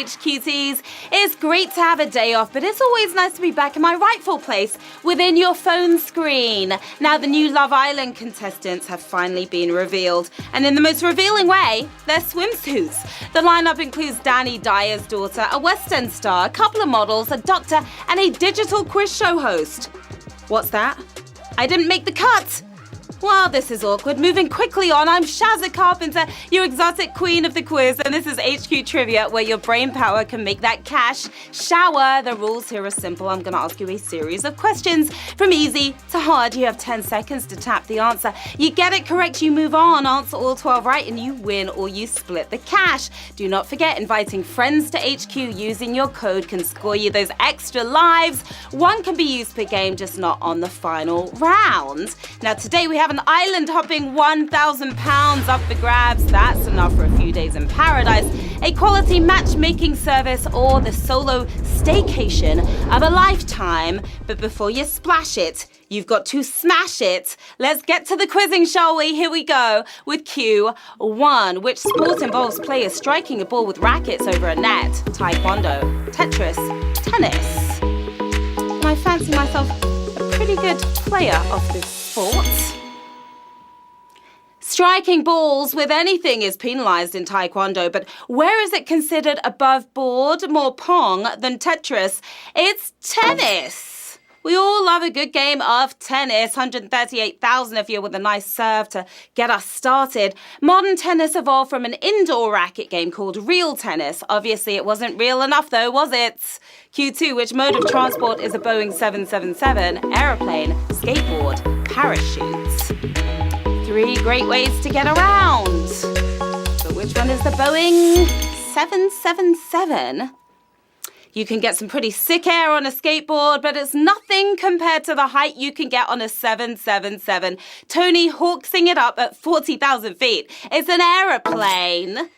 HQTs. It's great to have a day off, but it's always nice to be back in my rightful place within your phone screen. Now, the new Love Island contestants have finally been revealed, and in the most revealing way, they're swimsuits. The lineup includes Danny Dyer's daughter, a West End star, a couple of models, a doctor, and a digital quiz show host. What's that? I didn't make the cut! Well, this is awkward. Moving quickly on, I'm Sharon Carpenter, your exotic queen of the quiz, and this is HQ Trivia, where your brain power can make that cash shower. The rules here are simple. I'm going to ask you a series of questions from easy to hard. You have 10 seconds to tap the answer. You get it correct, you move on, answer all 12 right, and you win or you split the cash. Do not forget, inviting friends to HQ using your code can score you those extra lives. One can be used per game, just not on the final round. Now, today we have an island-hopping £1,000 up for grabs. That's enough for a few days in paradise, a quality matchmaking service, or the solo staycation of a lifetime. But before you splash it, you've got to smash it. Let's get to the quizzing, shall we? Here we go with Q1. Which sport involves players striking a ball with rackets over a net? Taekwondo, Tetris, tennis. I fancy myself a pretty good player of this sport. Striking balls with anything is penalised in Taekwondo, but where is it considered above board, more Pong than Tetris? It's tennis. We all love a good game of tennis. 138,000 of you with a nice serve to get us started. Modern tennis evolved from an indoor racket game called real tennis. Obviously, it wasn't real enough, though, was it? Q2, which mode of transport is a Boeing 777? Aeroplane, skateboard, parachutes. 3 great ways to get around. But which one is the Boeing 777? You can get some pretty sick air on a skateboard, but it's nothing compared to the height you can get on a 777. Tony Hawksing it up at 40,000 feet. It's an aeroplane.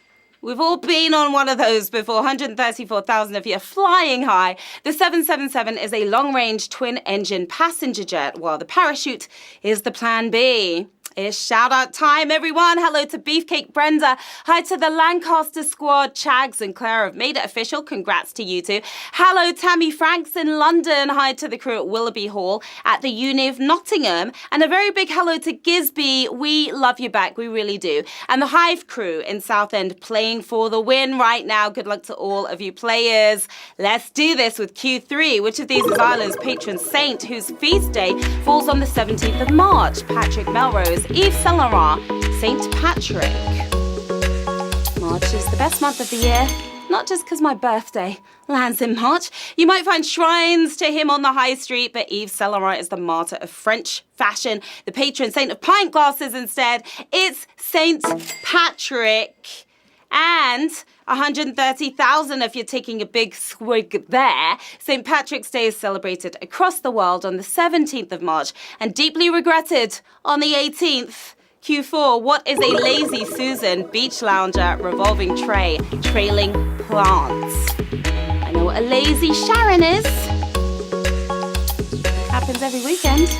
We've all been on one of those before. 134,000 of you flying high. The 777 is a long-range twin-engine passenger jet, while the parachute is the plan B. It's shout-out time, everyone. Hello to Beefcake Brenda. Hi to the Lancaster squad. Chags and Claire have made it official. Congrats to you two. Hello, Tammy Franks in London. Hi to the crew at Willoughby Hall at the Uni of Nottingham. And a very big hello to Gisby. We love you back. We really do. And the Hive crew in Southend playing for the win right now. Good luck to all of you players. Let's do this with Q3. Which of these is Ireland's patron saint, whose feast day falls on the 17th of March? Patrick Melrose, Yves Saint Laurent, St. Patrick. March is the best month of the year, not just because my birthday lands in March. You might find shrines to him on the high street, but Yves Saint Laurent is the martyr of French fashion, the patron saint of pint glasses instead. It's St. Patrick. And 130,000 if you're taking a big swig there. St. Patrick's Day is celebrated across the world on the 17th of March and deeply regretted on the 18th. Q4, what is a lazy Susan? Beach lounger, revolving tray, trailing plants. I know what a lazy Sharon is. Happens every weekend.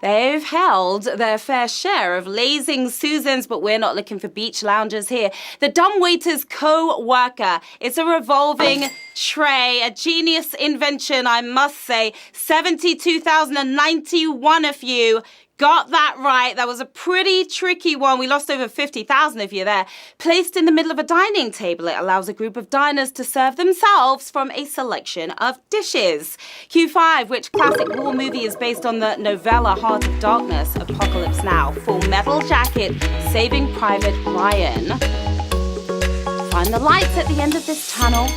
They've held their fair share of lazing Susans, but we're not looking for beach loungers here. The dumbwaiter's co-worker. It's a revolving tray, a genius invention, I must say. 72,091 of you got that right. That was a pretty tricky one. We lost over 50,000 of you there. Placed in the middle of a dining table, it allows a group of diners to serve themselves from a selection of dishes. Q5, which classic war movie is based on the novella Heart of Darkness, Apocalypse Now, Full Metal Jacket, Saving Private Ryan. Find the lights at the end of this tunnel.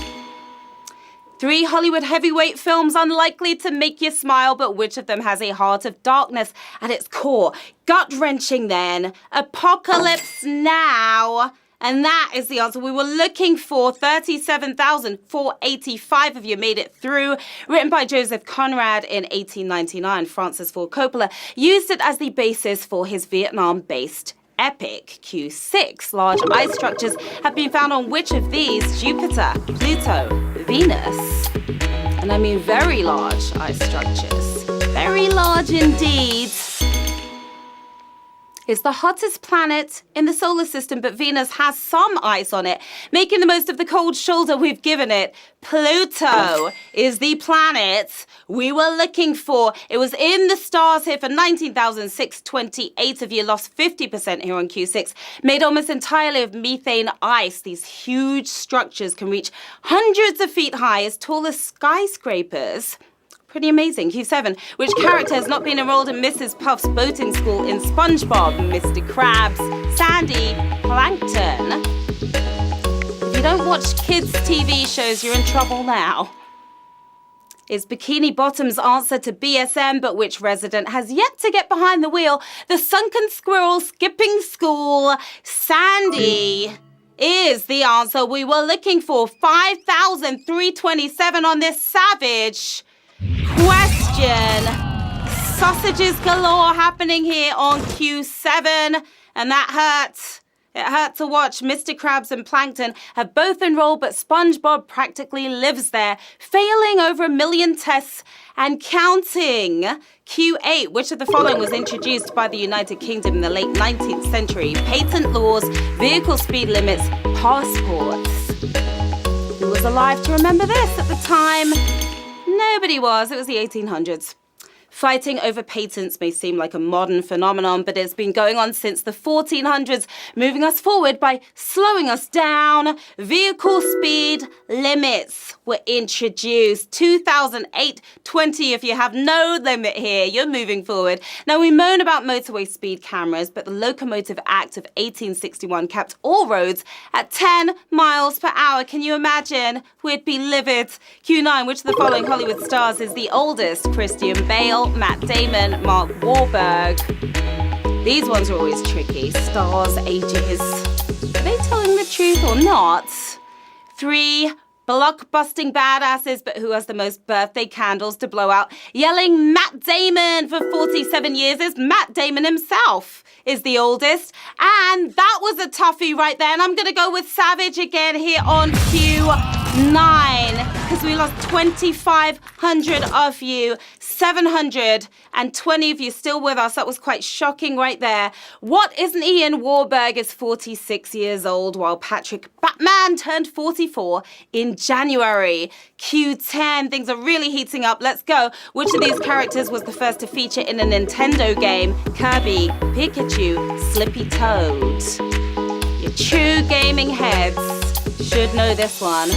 3 Hollywood heavyweight films unlikely to make you smile, but which of them has a heart of darkness at its core? Gut-wrenching then. Apocalypse Now. And that is the answer we were looking for. 37,485 of you made it through. Written by Joseph Conrad in 1899, Francis Ford Coppola used it as the basis for his Vietnam-based epic. Q6, large ice structures have been found on which of these? Jupiter, Pluto, Venus. And I mean very large ice structures. Very large indeed. It's the hottest planet in the solar system, but Venus has some ice on it, making the most of the cold shoulder we've given it. Pluto is the planet we were looking for. It was in the stars here for 19,628 of you, lost 50% here on Q6, made almost entirely of methane ice. These huge structures can reach hundreds of feet high, as tall as skyscrapers. Pretty amazing. Q7. Which character has not been enrolled in Mrs. Puff's boating school in SpongeBob? Mr. Krabs, Sandy, Plankton. If you don't watch kids' TV shows, you're in trouble now. Is Bikini Bottom's answer to BSM, but which resident has yet to get behind the wheel? The sunken squirrel skipping school. Sandy is the answer we were looking for. 5,327 on this savage question. Sausages galore happening here on Q7, and that hurt. It hurt to watch. Mr. Krabs and Plankton have both enrolled, but SpongeBob practically lives there, failing over 1 million tests and counting. Q8, which of the following was introduced by the United Kingdom in the late 19th century? Patent laws, vehicle speed limits, passports. Who was alive to remember this at the time? Nobody was. It was the 1800s. Fighting over patents may seem like a modern phenomenon, but it's been going on since the 1400s, moving us forward by slowing us down. Vehicle speed limits were introduced. 2008, 20, if you have no limit here, you're moving forward. Now, we moan about motorway speed cameras, but the Locomotive Act of 1861 kept all roads at 10 miles per hour. Can you imagine? We'd be livid. Q9, which of the following Hollywood stars is the oldest? Christian Bale, Matt Damon, Mark Wahlberg. These ones are always tricky. Stars, ages. Are they telling the truth or not? 3 blockbusting badasses, but who has the most birthday candles to blow out? Yelling Matt Damon for 47 years is Matt Damon himself is the oldest. And that was a toughie right there. And I'm going to go with Savage again here on Q9, because we lost 2,500 of you. 720 of you still with us. That was quite shocking right there. What isn't Ian Warburg is 46 years old, while Patrick Batman turned 44 in January. Q10, things are really heating up. Let's go. Which of these characters was the first to feature in a Nintendo game? Kirby, Pikachu, Slippy Toad. Your true gaming heads should know this one.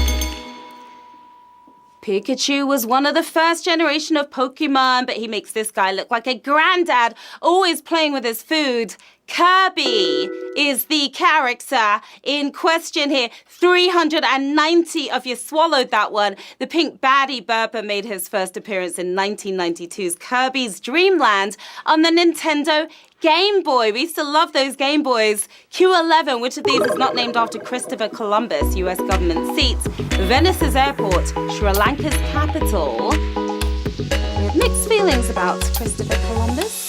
Pikachu was one of the first generation of Pokemon, but he makes this guy look like a granddad, always playing with his food. Kirby is the character in question here. 390 of you swallowed that one. The pink baddie burper made his first appearance in 1992's Kirby's Dream Land on the Nintendo Game Boy. We used to love those Game Boys. Q11, which of these is not named after Christopher Columbus, US government seat? Venice's airport, Sri Lanka's capital. We have mixed feelings about Christopher Columbus.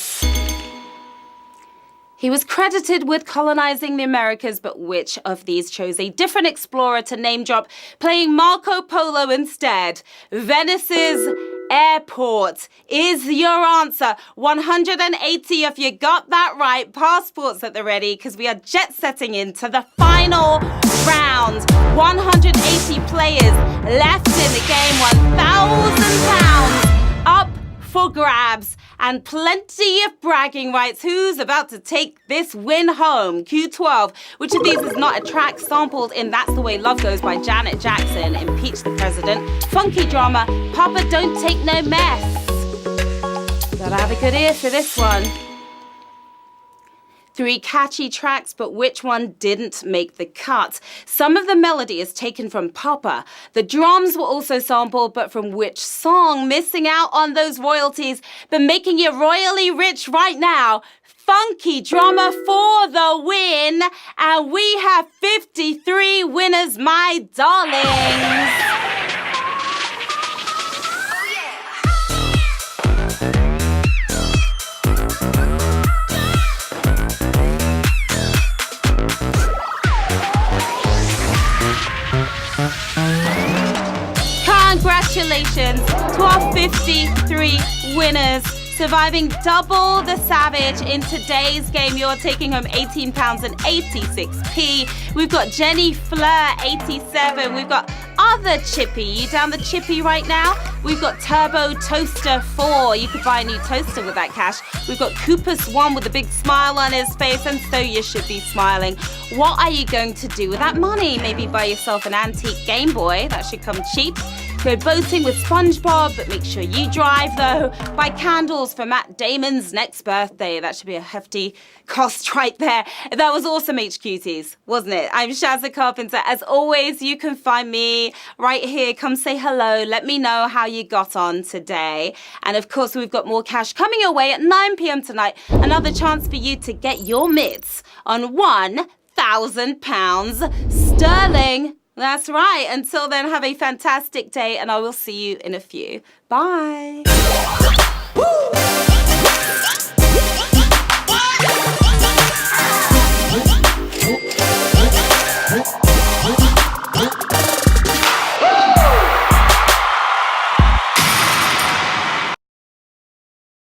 He was credited with colonizing the Americas, but which of these chose a different explorer to name drop, playing Marco Polo instead? Venice's airport is your answer. 180 if you got that right. Passports at the ready, because we are jet setting into the final round. 180 players left in the game. £1,000 up for grabs. And plenty of bragging rights. Who's about to take this win home? Q12. Which of these is not a track sampled in That's the Way Love Goes by Janet Jackson? Impeach the President, funky drama, Papa Don't Take No Mess. Gotta have a good ear for this one. 3 catchy tracks, but which one didn't make the cut? Some of the melody is taken from Papa. The drums were also sampled, but from which song? Missing out on those royalties, but making you royally rich right now. Funky drama for the win. And we have 53 winners, my darlings. Congratulations to our 53 winners. Surviving double the savage in today's game, you're taking home £18.86. We've got Jenny Fleur, 87. We've got Other Chippy. You down the Chippy right now? We've got Turbo Toaster 4. You could buy a new toaster with that cash. We've got Coopus 1 with a big smile on his face, and so you should be smiling. What are you going to do with that money? Maybe buy yourself an antique Game Boy. That should come cheap. Go boating with SpongeBob, but make sure you drive, though. Buy candles for Matt Damon's next birthday. That should be a hefty cost right there. That was awesome, HQTs, wasn't it? I'm Sharon Carpenter. As always, you can find me right here. Come say hello. Let me know how you got on today. And of course, we've got more cash coming your way at 9 p.m. tonight. Another chance for you to get your mitts on £1,000 sterling. That's right. Until then, have a fantastic day, and I will see you in a few. Bye.